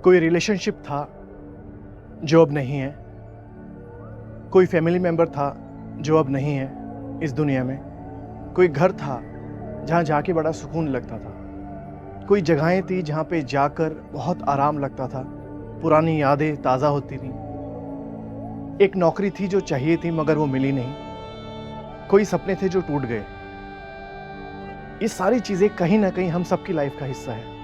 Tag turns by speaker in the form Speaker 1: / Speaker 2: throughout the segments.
Speaker 1: कोई रिलेशनशिप था जो अब नहीं है, कोई फैमिली मेंबर था जो अब नहीं है इस दुनिया में, कोई घर था जहाँ जाके बड़ा सुकून लगता था, कोई जगहें थी जहाँ पे जाकर बहुत आराम लगता था, पुरानी यादें ताज़ा होती थीं, एक नौकरी थी जो चाहिए थी मगर वो मिली नहीं, कोई सपने थे जो टूट गए। ये सारी चीज़ें कहीं ना कहीं हम सबकी लाइफ का हिस्सा है।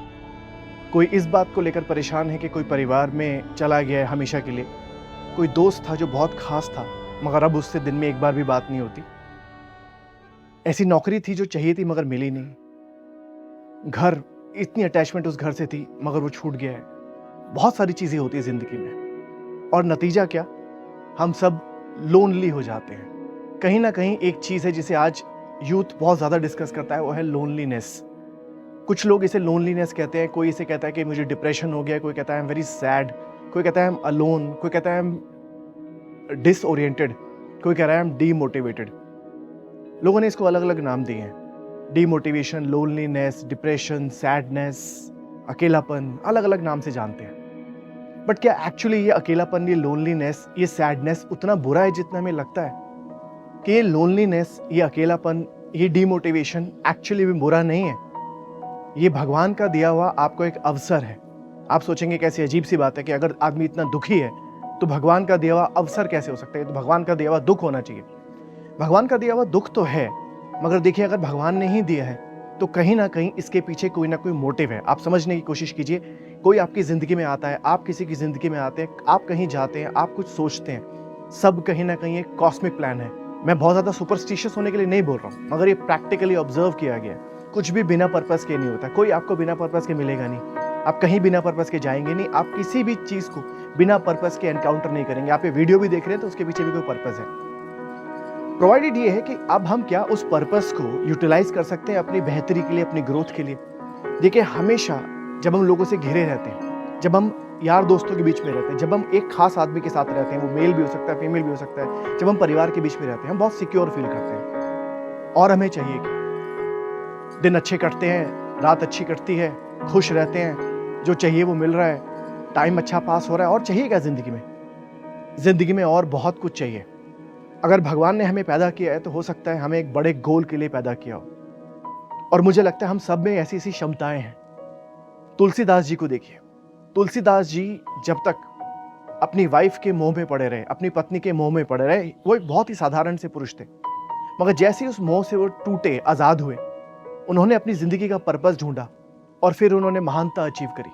Speaker 1: कोई इस बात को लेकर परेशान है कि कोई परिवार में चला गया है हमेशा के लिए, कोई दोस्त था जो बहुत खास था मगर अब उससे दिन में एक बार भी बात नहीं होती, ऐसी नौकरी थी जो चाहिए थी मगर मिली नहीं, घर, इतनी अटैचमेंट उस घर से थी मगर वो छूट गया है। बहुत सारी चीज़ें होती है ज़िंदगी में और नतीजा क्या, हम सब लोनली हो जाते हैं। कहीं ना कहीं एक चीज़ है जिसे आज यूथ बहुत ज़्यादा डिस्कस करता है, वो है लोनलीनेस। कुछ लोग इसे लोनलीनेस कहते हैं, कोई इसे कहता है कि मुझे डिप्रेशन हो गया, कोई कहता है आई एम वेरी सैड, कोई कहता है आई एम अलोन, कोई कहता है आई एम डिसओरिएंटेड, कोई कह रहा है आई एम डीमोटिवेटेड। लोगों ने इसको अलग अलग नाम दिए हैं, डीमोटिवेशन, लोनलीनेस, डिप्रेशन, सैडनेस, अकेलापन, अलग अलग नाम से जानते हैं। बट क्या एक्चुअली ये अकेलापन, ये लोनलीनेस, ये सैडनेस उतना बुरा है जितना हमें लगता है? कि ये लोनलीनेस, ये अकेलापन, ये डीमोटिवेशन एक्चुअली भी बुरा नहीं है। ये भगवान का दिया हुआ आपको एक अवसर है। आप सोचेंगे कैसी अजीब सी बात है कि अगर आदमी इतना दुखी है तो भगवान का दिया हुआ अवसर कैसे हो सकता है? तो भगवान का दिया हुआ दुख होना चाहिए। भगवान का दिया हुआ दुख तो है, मगर देखिए अगर भगवान ने ही दिया है तो कहीं ना कहीं इसके पीछे कोई ना कोई मोटिव है। आप समझने की कोशिश कीजिए। कोई आपकी जिंदगी में आता है, आप किसी की जिंदगी में आते हैं, आप कहीं जाते हैं, आप कुछ सोचते हैं, सब कहीं ना कहीं एक कॉस्मिक प्लान है। मैं बहुत ज्यादा सुपरस्टिशियस होने के लिए नहीं बोल रहा हूँ, मगर ये प्रैक्टिकली ऑब्जर्व किया गया है। कुछ भी बिना पर्पस के नहीं होता, कोई आपको बिना पर्पस के मिलेगा नहीं, आप कहीं बिना पर्पस के जाएंगे नहीं, आप किसी भी चीज को बिना पर्पस के एनकाउंटर नहीं करेंगे। आप ये वीडियो भी देख रहे हैं तो उसके पीछे भी कोई पर्पस है। प्रोवाइडेड ये है कि अब हम क्या उस पर्पस को यूटिलाइज कर सकते हैं अपनी बेहतरी के लिए, अपनी ग्रोथ के लिए। देखिए हमेशा जब हम लोगों से घिरे रहते हैं, जब हम यार दोस्तों के बीच में रहते हैं, जब हम एक खास आदमी के साथ रहते हैं, वो मेल भी हो सकता है, फीमेल भी हो सकता है, जब हम परिवार के बीच में रहते हैं, हम बहुत सिक्योर फील करते हैं और हमें चाहिए कि दिन अच्छे कटते हैं, रात अच्छी कटती है, खुश रहते हैं, जो चाहिए वो मिल रहा है, टाइम अच्छा पास हो रहा है। और चाहिए क्या जिंदगी में? जिंदगी में और बहुत कुछ चाहिए। अगर भगवान ने हमें पैदा किया है तो हो सकता है हमें एक बड़े गोल के लिए पैदा किया हो। और मुझे लगता है हम सब में ऐसी ऐसी क्षमताएं हैं। तुलसीदास जी को देखिए। तुलसीदास जी जब तक अपनी वाइफ के मोह में पड़े रहे, अपनी पत्नी के मोह में पड़े रहे, वो एक बहुत ही साधारण से पुरुष थे, मगर जैसे ही उस मोह से वो टूटे, आजाद हुए, उन्होंने अपनी जिंदगी का पर्पस ढूंढा और फिर उन्होंने महानता अचीव करी।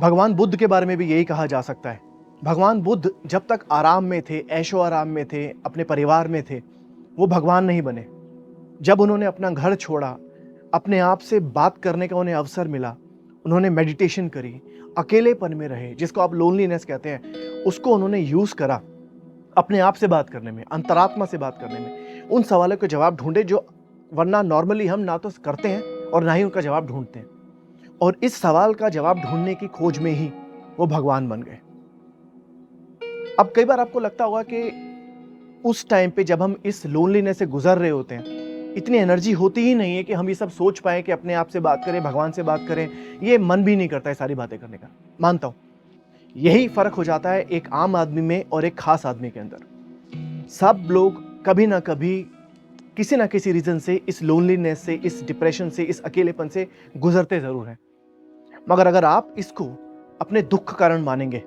Speaker 1: भगवान बुद्ध के बारे में भी यही कहा जा सकता है। भगवान बुद्ध जब तक आराम में थे, ऐशो आराम में थे, अपने परिवार में थे, वो भगवान नहीं बने। जब उन्होंने अपना घर छोड़ा, अपने आप से बात करने का उन्हें अवसर मिला, उन्होंने मेडिटेशन करी, अकेलेपन में रहे, जिसको आप लोनलीनेस कहते हैं, उसको उन्होंने यूज करा अपने आप से बात करने में, अंतरात्मा से बात करने में, उन सवालों के जवाब ढूंढे जो वरना नॉर्मली हम ना तो करते हैं और ना ही उनका जवाब ढूंढते हैं। और इस सवाल का जवाब ढूंढने की खोज में ही वो भगवान बन गए। अब कई बार आपको लगता होगा कि उस टाइम पे जब हम इस लोनलीनेस से गुजर रहे होते हैं, इतनी एनर्जी होती ही नहीं है कि हम ये सब सोच पाए कि अपने आप से बात करें, भगवान से बात करें। ये मन भी नहीं करता है सारी बातें करने का, मानता हूं। यही फर्क हो जाता है एक आम आदमी में और एक खास आदमी के अंदर। सब लोग कभी ना कभी किसी ना किसी रीजन से इस लोनलीनेस से, इस डिप्रेशन से, इस अकेलेपन से गुजरते जरूर हैं। मगर अगर आप इसको अपने दुख का कारण मानेंगे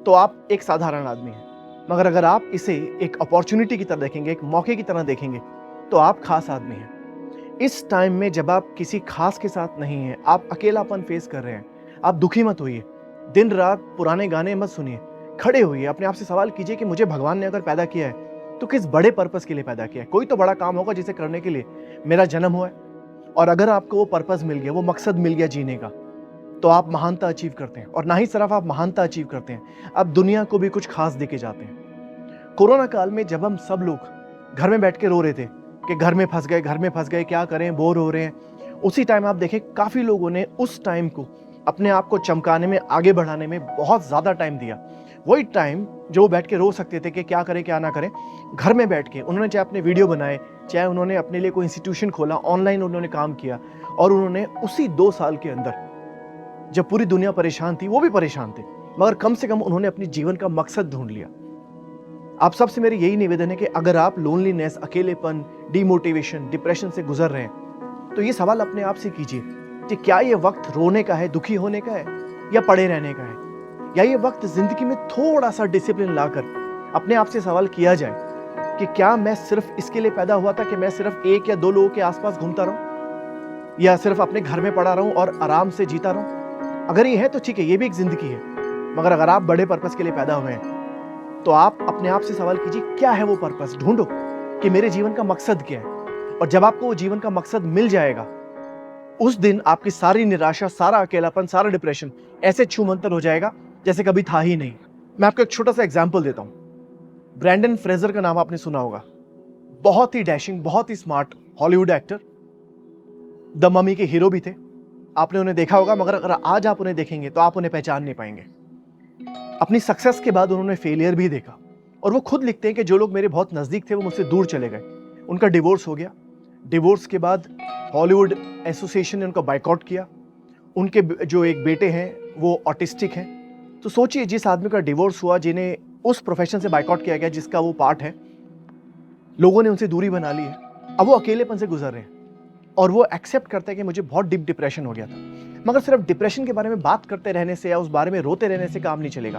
Speaker 1: तो आप एक साधारण आदमी हैं, मगर अगर आप इसे एक अपॉर्चुनिटी की तरह देखेंगे, एक मौके की तरह देखेंगे, तो आप खास आदमी हैं। इस टाइम में जब आप किसी खास के साथ नहीं हैं, आप अकेलापन फेस कर रहे हैं, आप दुखी मत होइए, दिन रात पुराने गाने मत सुनिए, खड़े होइए, अपने आप से सवाल कीजिए कि मुझे भगवान ने अगर पैदा किया है तो किस बड़े पर्पस के लिए पैदा किया है? कोई तो बड़ा काम होगा जिसे करने के लिए मेरा जन्म हुआ है। और अगर आपको वो पर्पस मिल गया, वो मकसद मिल गया जीने का, तो आप महानता अचीव करते हैं। और ना ही सिर्फ आप महानता अचीव करते हैं, आप दुनिया को भी कुछ खास देके जाते हैं। कोरोना काल में जब हम सब लोग घर में बैठ के रो रहे थे कि घर में फंस गए, घर में फंस गए, क्या करें, बोर हो रहे हैं, उसी टाइम आप देखें काफी लोगों ने उस टाइम को अपने आप को चमकाने में, आगे बढ़ाने में बहुत ज्यादा टाइम दिया। वही टाइम जो बैठ के रो सकते थे कि क्या करें क्या ना करें, घर में बैठ के उन्होंने चाहे अपने वीडियो बनाए, चाहे उन्होंने अपने लिए कोई इंस्टीट्यूशन खोला, ऑनलाइन उन्होंने काम किया, और उन्होंने उसी 2 साल के अंदर जब पूरी दुनिया परेशान थी, वो भी परेशान थे, मगर कम से कम उन्होंने अपने जीवन का मकसद ढूंढ लिया। आप सबसे मेरी यही निवेदन है कि अगर आप लोनलीनेस, अकेलेपन, डिमोटिवेशन, डिप्रेशन से गुजर रहे हैं, तो ये सवाल अपने आप से कीजिए कि क्या ये वक्त रोने का है, दुखी होने का है, या पड़े रहने का है, या ये वक्त जिंदगी में थोड़ा सा डिसिप्लिन लाकर अपने आप से सवाल किया जाए कि क्या मैं सिर्फ इसके लिए पैदा हुआ था कि मैं सिर्फ एक या दो लोगों के आसपास घूमता रहूं, या सिर्फ अपने घर में पड़ा रहूं और आराम से जीता रहूं। अगर ये है तो ठीक है, ये भी एक जिंदगी है, मगर अगर आप बड़े पर्पस के लिए पैदा हुए हैं तो आप अपने आप से सवाल कीजिए क्या है वो पर्पस, ढूंढो कि मेरे जीवन का मकसद क्या है। और जब आपको वो जीवन का मकसद मिल जाएगा, उस दिन आपकी सारी निराशा, सारा अकेलापन, सारा डिप्रेशन ऐसे छूमंतर हो जाएगा जैसे कभी था ही नहीं। मैं आपको एक छोटा सा एग्जाम्पल देता हूं। ब्रैंडन फ्रेजर का नाम आपने सुना होगा। बहुत ही डैशिंग, बहुत ही smart Hollywood actor, the mummy के हीरो भी थे। आपने उन्हें देखा होगा, मगर अगर आज आप उन्हें देखेंगे तो आप उन्हें पहचान नहीं पाएंगे। अपनी सक्सेस के बाद उन्होंने फेलियर भी देखा, और वो खुद लिखते हैं कि जो लोग मेरे बहुत नजदीक थे वो मुझसे दूर चले गए। उनका डिवोर्स हो गया। डिवोर्स के बाद हॉलीवुड एसोसिएशन ने उनका बाइकआउट किया। उनके जो एक बेटे हैं वो ऑटिस्टिक हैं। तो सोचिए, जिस आदमी का डिवोर्स हुआ, जिन्हें उस प्रोफेशन से बाइकआउट किया गया जिसका वो पार्ट है, लोगों ने उनसे दूरी बना ली है। अब वो अकेलेपन से गुजर रहे हैं और वो एक्सेप्ट करते हैं कि मुझे बहुत डीप डिप्रेशन हो गया था। मगर सिर्फ डिप्रेशन के बारे में बात करते रहने से या उस बारे में रोते रहने से काम नहीं चलेगा।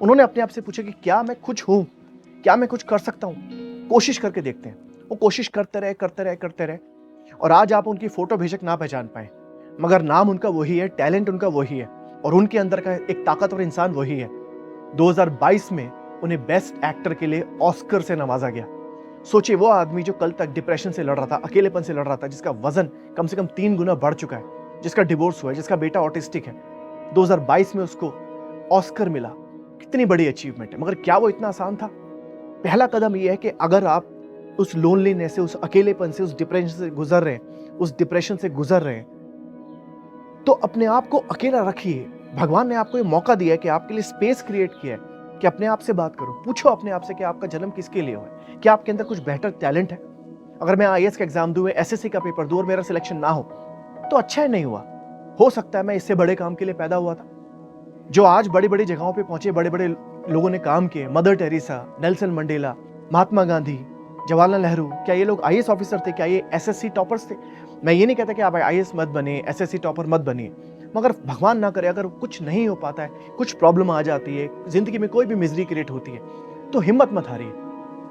Speaker 1: उन्होंने अपने आप से पूछा कि क्या मैं कुछ हूं, क्या मैं कुछ कर सकता हूं, कोशिश करके देखते हैं। वो कोशिश करते रहे, करते रहे, करते रहे, और आज आप उनकी फोटो बेशक ना पहचान पाए, मगर नाम उनका वही है, टैलेंट उनका वही है, और उनके अंदर का एक ताकतवर इंसान वही है। 2022 में उन्हें बेस्ट एक्टर के लिए ऑस्कर से नवाजा गया। सोचिए, वो आदमी जो कल तक डिप्रेशन से लड़ रहा था, अकेलेपन से लड़ रहा था, जिसका वजन कम से कम 3 गुना बढ़ चुका है, जिसका डिवोर्स हुआ है, जिसका बेटा ऑटिस्टिक है, 2022 में उसको ऑस्कर मिला। कितनी बड़ी अचीवमेंट है। मगर क्या वो इतना आसान था? पहला कदम ये है कि अगर आप उस लोनलीनेस से, उस अकेलेपन से, उस डिप्रेशन से गुजर रहे हैं, तो अपने आप को अकेला रखिए। भगवान ने आपको ये मौका दिया है कि आपके लिए स्पेस क्रिएट किया है कि अपने आप से बात करो। पूछो अपने आप से कि आपका जन्म किसके लिए हुआ है, क्या आपके अंदर कुछ बेहतर टैलेंट है। अगर मैं आईएएस का एग्जाम दूं, एसएससी का पेपर दूं और मेरा सिलेक्शन ना हो तो अच्छा है, नहीं हुआ। हो सकता है मैं इससे बड़े काम के लिए पैदा हुआ था। जो आज बड़ी बड़ी जगहों पे पहुंचे, बड़े बड़े लोगों ने काम किए, mother Teresa, Nelson Mandela, Mahatma Gandhi, Jawaharlal Nehru, क्या ये लोग आईएएस ऑफिसर थे? क्या ये एसएससी टॉपर्स थे? मैं ये नहीं कहता कि आप आईएएस मत बनिए, एसएससी टॉपर मत बनिए, मगर भगवान ना करे अगर कुछ नहीं हो पाता है, कुछ प्रॉब्लम आ जाती है, जिंदगी में कोई भी मिजरी क्रिएट होती है, तो हिम्मत मत हारिए,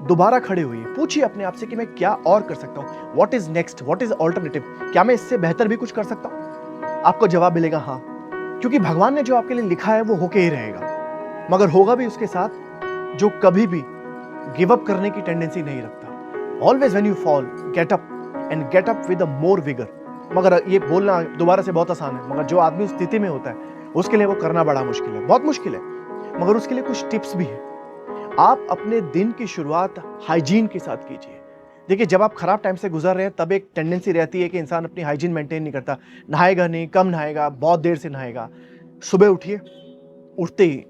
Speaker 1: दोबारा खड़े होइए। पूछिए अपने आप से कि मैं क्या और कर सकता हूँ, what is next, what is alternative, क्या मैं इससे बेहतर भी कुछ कर सकता हूँ? आपको जवाब मिलेगा हाँ, क्योंकि भगवान ने जो आपके लिए लिखा है वो होके ही रहेगा, मगर होगा भी उसके साथ जो कभी भी गिव अप करने की टेंडेंसी नहीं रखता। Always when you fall, get up, and get up with a more vigour. मगर ये बोलना दोबारा से बहुत आसान है, मगर जो आदमी उस स्थिति में होता है उसके लिए वो करना बड़ा मुश्किल है, बहुत मुश्किल है। मगर उसके लिए कुछ टिप्स भी है। आप अपने दिन की शुरुआत हाइजीन के साथ कीजिए। देखिए, जब आप खराब टाइम से गुजर रहे हैं तब एक टेंडेंसी रहती है कि इंसान अपनी हाइजीन मेंटेन नहीं करता, नहाएगा नहीं, कम नहाएगा, बहुत देर से नहाएगा। सुबह उठिए, उठते ही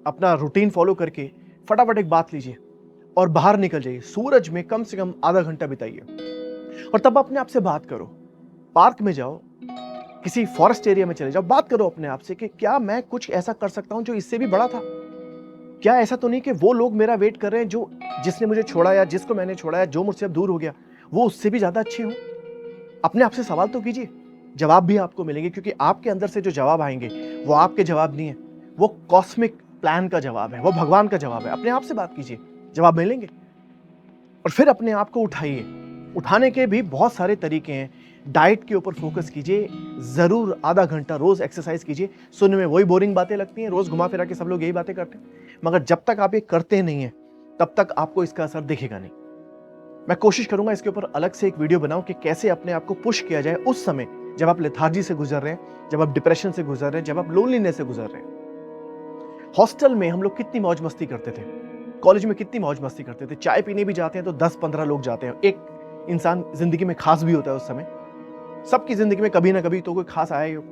Speaker 1: अपना रूटीन फॉलो करके फटाफट एक बात लीजिए और बाहर निकल जाइए। सूरज में कम से कम आधा घंटा बिताइए और तब अपने आप से बात करो। पार्क में जाओ, किसी फॉरेस्ट एरिया में चले जाओ, बात करो अपने आप से कि क्या मैं कुछ ऐसा कर सकता हूं जो इससे भी बड़ा था। क्या ऐसा तो नहीं कि वो लोग मेरा वेट कर रहे हैं जो जिसने मुझे छोड़ा या जिसको मैंने छोड़ा या जो मुझसे अब दूर हो गया वो उससे भी ज्यादा अच्छे हो। अपने आप से सवाल तो कीजिए, जवाब भी आपको मिलेंगे, क्योंकि आपके अंदर से जो जवाब आएंगे वो आपके जवाब नहीं है, वो कॉस्मिक प्लान का जवाब है, वो भगवान का जवाब है। अपने आप से बात कीजिए, जवाब मिलेंगे। और फिर अपने आप को उठाइए। उठाने के भी बहुत सारे तरीके हैं। डाइट के ऊपर फोकस कीजिए, जरूर आधा घंटा रोज एक्सरसाइज कीजिए। सुनने में वही बोरिंग बातें लगती हैं, रोज घुमा फिरा के सब लोग यही बातें करते हैं, मगर जब तक आप ये करते नहीं हैं तब तक आपको इसका असर दिखेगा नहीं। मैं कोशिश करूंगा इसके ऊपर अलग से एक वीडियो बनाऊं कि कैसे अपने आप को पुश किया जाए उस समय जब आप लेथार्जी से गुजर रहे हैं, जब आप डिप्रेशन से गुजर रहे हैं, जब आप लोनलीनेस से गुजर रहे हैं। हॉस्टल में हम लोग कितनी मौज मस्ती करते थे, कॉलेज में कितनी मौज मस्ती करते थे। चाय पीने भी जाते हैं तो 10-15 लोग जाते हैं। एक इंसान जिंदगी में खास भी होता है उस समय। सबकी जिंदगी में कभी ना कभी तो कोई खास आया ही हो,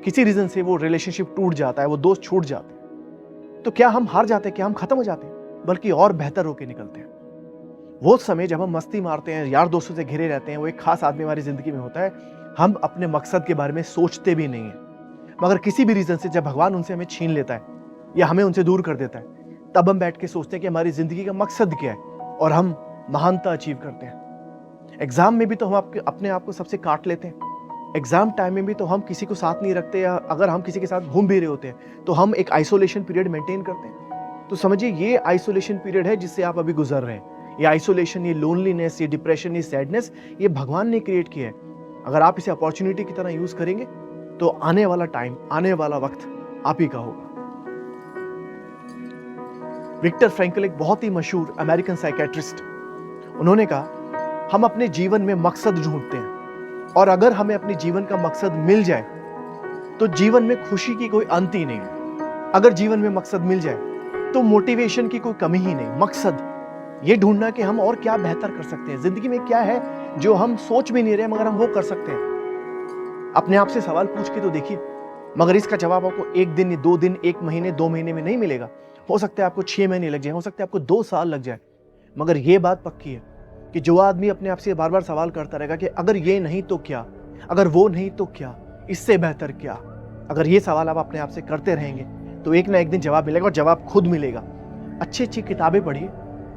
Speaker 1: किसी रीजन से वो रिलेशनशिप टूट जाता है, वो दोस्त छूट जाते हैं। तो क्या हम हार जाते हैं, क्या हम खत्म हो जाते हैं? बल्कि और बेहतर होके निकलते हैं। वो समय जब हम मस्ती मारते हैं, यार दोस्तों से घिरे रहते हैं, वो एक खास आदमी हमारी जिंदगी में होता है, हम अपने मकसद के बारे में सोचते भी नहीं है। मगर किसी भी रीज़न से जब भगवान उनसे हमें छीन लेता है या हमें उनसे दूर कर देता है, तब हम बैठ के सोचते हैं कि हमारी ज़िंदगी का मकसद क्या है और हम महानता अचीव करते हैं। एग्ज़ाम में भी तो हम अपने आप को सबसे काट लेते हैं। एग्ज़ाम टाइम में भी तो हम किसी को साथ नहीं रखते, या अगर हम किसी के साथ घूम भी रहे होते हैं तो हम एक आइसोलेशन पीरियड मेंटेन करते हैं। तो समझिए ये आइसोलेशन पीरियड है जिससे आप अभी गुजर रहे हैं। ये आइसोलेशन, ये लोनलीनेस, ये डिप्रेशन, ये सैडनेस, ये भगवान ने क्रिएट किया है। अगर आप इसे अपॉर्चुनिटी की तरह यूज़ करेंगे तो आने वाला टाइम, आने वाला वक्त आप ही का होगा। विक्टर फ्रैंकल एक बहुत ही मशहूर अमेरिकन साइकेट्रिस्ट, उन्होंने कहा हम अपने जीवन में मकसद ढूंढते हैं और अगर हमें अपने जीवन का मकसद मिल जाए तो जीवन में खुशी की कोई अंत ही नहीं है। अगर जीवन में मकसद मिल जाए तो मोटिवेशन की कोई कमी ही नहीं। मकसद ये ढूंढना कि हम और क्या बेहतर कर सकते हैं, जिंदगी में क्या है जो हम सोच भी नहीं रहे मगर हम वो कर सकते हैं। अपने आप से सवाल पूछ के तो देखिए, मगर इसका जवाब आपको 1 दिन, 2 दिन, 1 महीने, 2 महीने में नहीं मिलेगा। हो सकता है आपको 6 महीने लग जाए, हो सकता है आपको 2 साल लग जाए, मगर ये बात पक्की है कि जो आदमी अपने आप से बार बार सवाल करता रहेगा कि अगर ये नहीं तो क्या, अगर वो नहीं तो क्या, इससे बेहतर क्या, अगर ये सवाल आप अपने आप से करते रहेंगे तो एक ना एक दिन जवाब मिलेगा, और जवाब खुद मिलेगा। अच्छी अच्छी किताबें पढ़िए,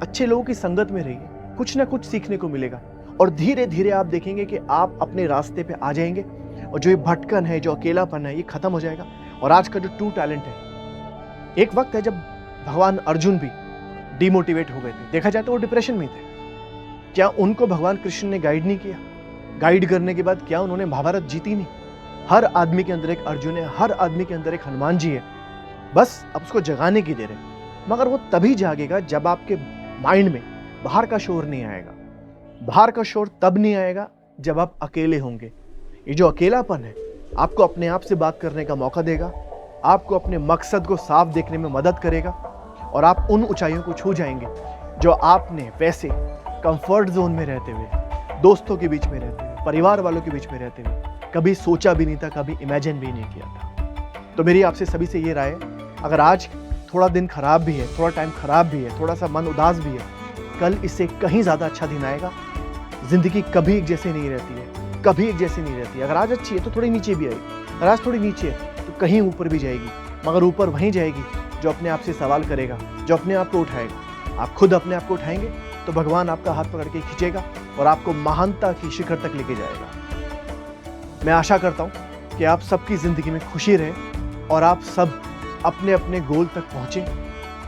Speaker 1: अच्छे लोगों की संगत में रहिए, कुछ ना कुछ सीखने को मिलेगा, और धीरे धीरे आप देखेंगे कि आप अपने रास्ते पे आ जाएंगे, और जो ये भटकन है, जो अकेलापन है, ये खत्म हो जाएगा। और आज का जो ट्रू टैलेंट है, एक वक्त है जब भगवान अर्जुन भी डिमोटिवेट हो गए थे, देखा जाए तो वो डिप्रेशन में थे। क्या उनको भगवान कृष्ण ने गाइड नहीं किया? गाइड करने के बाद क्या उन्होंने महाभारत जीती नहीं? हर आदमी के अंदर एक अर्जुन है, हर आदमी के अंदर एक हनुमान जी है, बस अब उसको जगाने की देर है। मगर वो तभी जागेगा जब आपके माइंड में बाहर का शोर नहीं आएगा। बाहर का शोर तब नहीं आएगा जब आप अकेले होंगे। ये जो अकेलापन है आपको अपने आप से बात करने का मौका देगा, आपको अपने मकसद को साफ देखने में मदद करेगा, और आप उन ऊंचाइयों को छू जाएंगे जो आपने वैसे कंफर्ट जोन में रहते हुए, दोस्तों के बीच में रहते हुए, परिवार वालों के बीच में रहते हुए कभी सोचा भी नहीं था, कभी इमेजिन भी नहीं किया था। तो मेरी आपसे सभी से ये राय है, अगर आज थोड़ा दिन खराब भी है, थोड़ा टाइम खराब भी है, थोड़ा सा मन उदास भी है, कल इससे कहीं ज़्यादा अच्छा दिन आएगा। जिंदगी कभी एक जैसी नहीं रहती है, कभी एक जैसी नहीं रहती है। अगर आज अच्छी है तो थोड़ी नीचे भी आएगी, अगर आज थोड़ी नीचे है तो कहीं ऊपर भी जाएगी, मगर ऊपर वहीं जाएगी जो अपने आप से सवाल करेगा, जो अपने आप को उठाएगा। आप खुद अपने आप को उठाएंगे तो भगवान आपका हाथ पकड़ के खींचेगा और आपको महानता की शिखर तक लेके जाएगा। मैं आशा करता हूँ कि आप सबकी ज़िंदगी में खुशी रहे और आप सब अपने अपने गोल तक पहुँचें,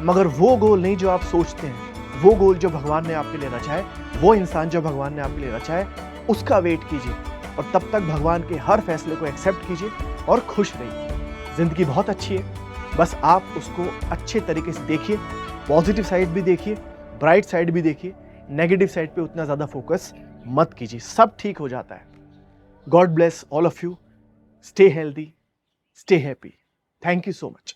Speaker 1: मगर वो गोल नहीं जो आप सोचते हैं, वो गोल जो भगवान ने आपके लिए रचा है, वो इंसान जो भगवान ने आपके लिए रचा है, उसका वेट कीजिए, और तब तक भगवान के हर फैसले को एक्सेप्ट कीजिए और खुश रहिए। ज़िंदगी बहुत अच्छी है, बस आप उसको अच्छे तरीके से देखिए, पॉजिटिव साइड भी देखिए, ब्राइट साइड भी देखिए, नेगेटिव साइड पे उतना ज़्यादा फोकस मत कीजिए, सब ठीक हो जाता है। God bless all of you, stay healthy, stay happy, thank you so much.